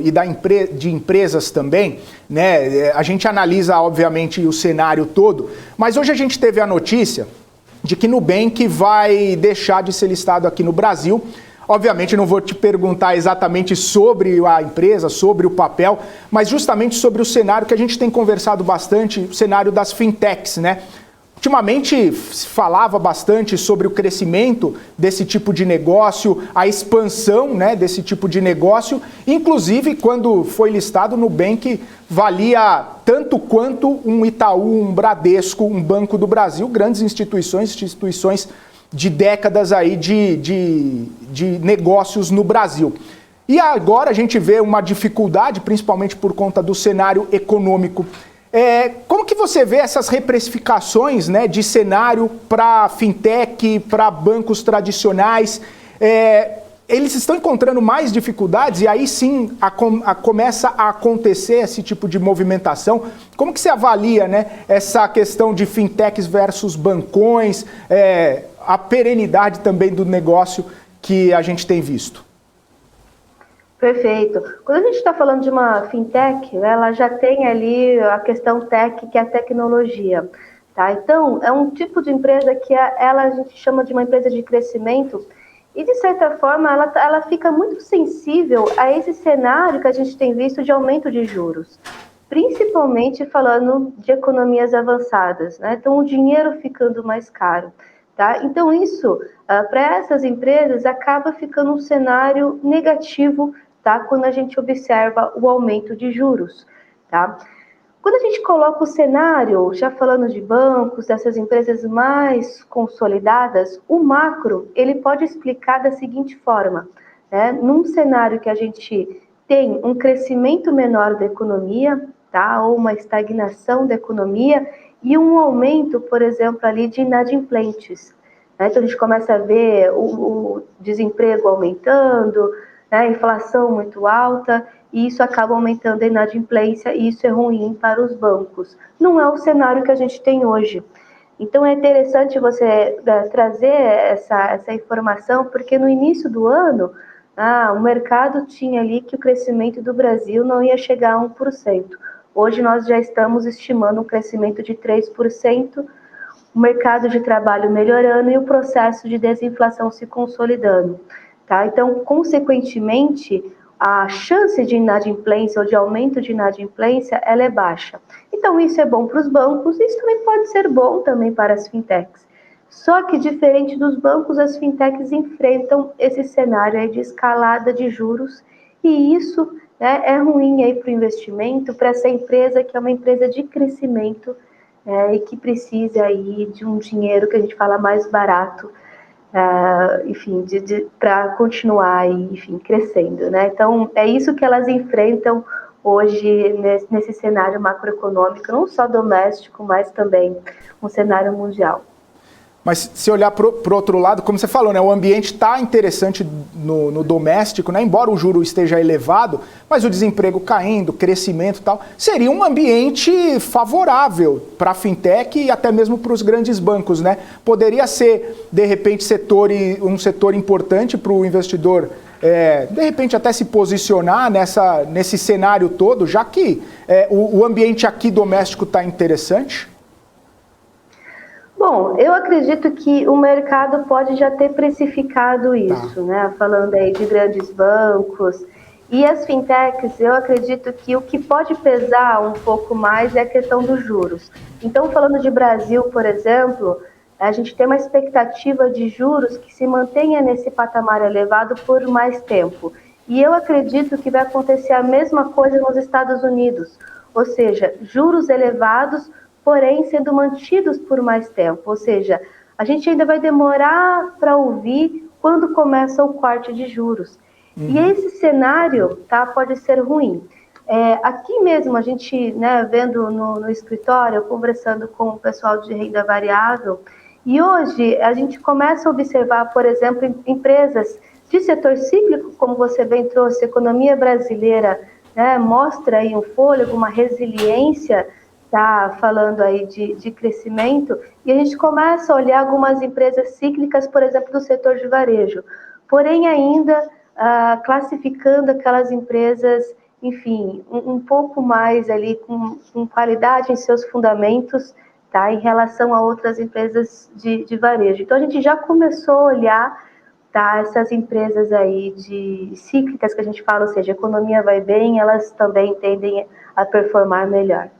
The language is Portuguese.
e de empresas também, né? A gente analisa, obviamente, o cenário todo, mas hoje a gente teve a notícia de que Nubank vai deixar de ser listado aqui no Brasil. Obviamente, não vou te perguntar exatamente sobre a empresa, sobre o papel, mas justamente sobre o cenário que a gente tem conversado bastante, o cenário das fintechs, né? Ultimamente se falava bastante sobre o crescimento desse tipo de negócio, a expansão, né, desse tipo de negócio. Inclusive, quando foi listado, o Nubank valia tanto quanto um Itaú, um Bradesco, um Banco do Brasil, grandes instituições de décadas aí de negócios no Brasil. E agora a gente vê uma dificuldade, principalmente por conta do cenário econômico. Como que você vê essas reprecificações, né, de cenário para fintech, para bancos tradicionais? Eles estão encontrando mais dificuldades e aí sim começa a acontecer esse tipo de movimentação. Como que você avalia, né, essa questão de fintechs versus bancões, a perenidade também do negócio que a gente tem visto? Perfeito. Quando a gente está falando de uma fintech, né, ela já tem ali a questão tech, que é a tecnologia. Tá? Então, é um tipo de empresa que a gente chama de uma empresa de crescimento e, de certa forma, ela fica muito sensível a esse cenário que a gente tem visto de aumento de juros, principalmente falando de economias avançadas, né? Então, o dinheiro ficando mais caro. Tá? Então, isso, para essas empresas, acaba ficando um cenário negativo, tá? Quando a gente observa o aumento de juros. Tá? Quando a gente coloca o cenário, já falando de bancos, dessas empresas mais consolidadas, o macro ele pode explicar da seguinte forma, né? Num cenário que a gente tem um crescimento menor da economia, tá? Ou uma estagnação da economia e um aumento, por exemplo, ali de inadimplentes. Né? Então a gente começa a ver o desemprego aumentando, né? A inflação muito alta, e isso acaba aumentando a inadimplência, e isso é ruim para os bancos. Não é o cenário que a gente tem hoje. Então é interessante você trazer essa informação, porque no início do ano, o mercado tinha ali que o crescimento do Brasil não ia chegar a 1%. Hoje nós já estamos estimando um crescimento de 3%, o mercado de trabalho melhorando e o processo de desinflação se consolidando. Tá? Então, consequentemente, a chance de inadimplência ou de aumento de inadimplência ela é baixa. Então, isso é bom para os bancos, isso também pode ser bom também para as fintechs. Só que, diferente dos bancos, as fintechs enfrentam esse cenário aí de escalada de juros e isso, né, é ruim aí para o investimento, para essa empresa que é uma empresa de crescimento e que precisa aí de um dinheiro que a gente fala mais barato, enfim, para continuar, enfim, crescendo, né? Então, é isso que elas enfrentam hoje nesse cenário macroeconômico, não só doméstico, mas também um cenário mundial. Mas se olhar para o outro lado, como você falou, né, o ambiente está interessante no doméstico, né, embora o juro esteja elevado, mas o desemprego caindo, crescimento e tal, seria um ambiente favorável para a fintech e até mesmo para os grandes bancos, né? Poderia ser, de repente, um setor importante para o investidor, de repente até se posicionar nesse cenário todo, já que o ambiente aqui doméstico está interessante? Bom, eu acredito que o mercado pode já ter precificado isso, né? Falando aí de grandes bancos e as fintechs, eu acredito que o que pode pesar um pouco mais é a questão dos juros. Então, falando de Brasil, por exemplo, a gente tem uma expectativa de juros que se mantenha nesse patamar elevado por mais tempo. E eu acredito que vai acontecer a mesma coisa nos Estados Unidos, ou seja, juros elevados, porém sendo mantidos por mais tempo, ou seja, a gente ainda vai demorar para ouvir quando começa o corte de juros. E esse cenário, tá, pode ser ruim. Aqui mesmo, a gente, né, vendo no escritório, conversando com o pessoal de renda variável, e hoje a gente começa a observar, por exemplo, empresas de setor cíclico, como você bem trouxe, a economia brasileira, né, mostra aí um fôlego, uma resiliência, tá falando aí de crescimento, e a gente começa a olhar algumas empresas cíclicas, por exemplo, do setor de varejo. Porém, ainda classificando aquelas empresas, enfim, um pouco mais ali com qualidade em seus fundamentos, tá, em relação a outras empresas de varejo. Então, a gente já começou a olhar, tá, essas empresas aí de cíclicas que a gente fala, ou seja, a economia vai bem, elas também tendem a performar melhor.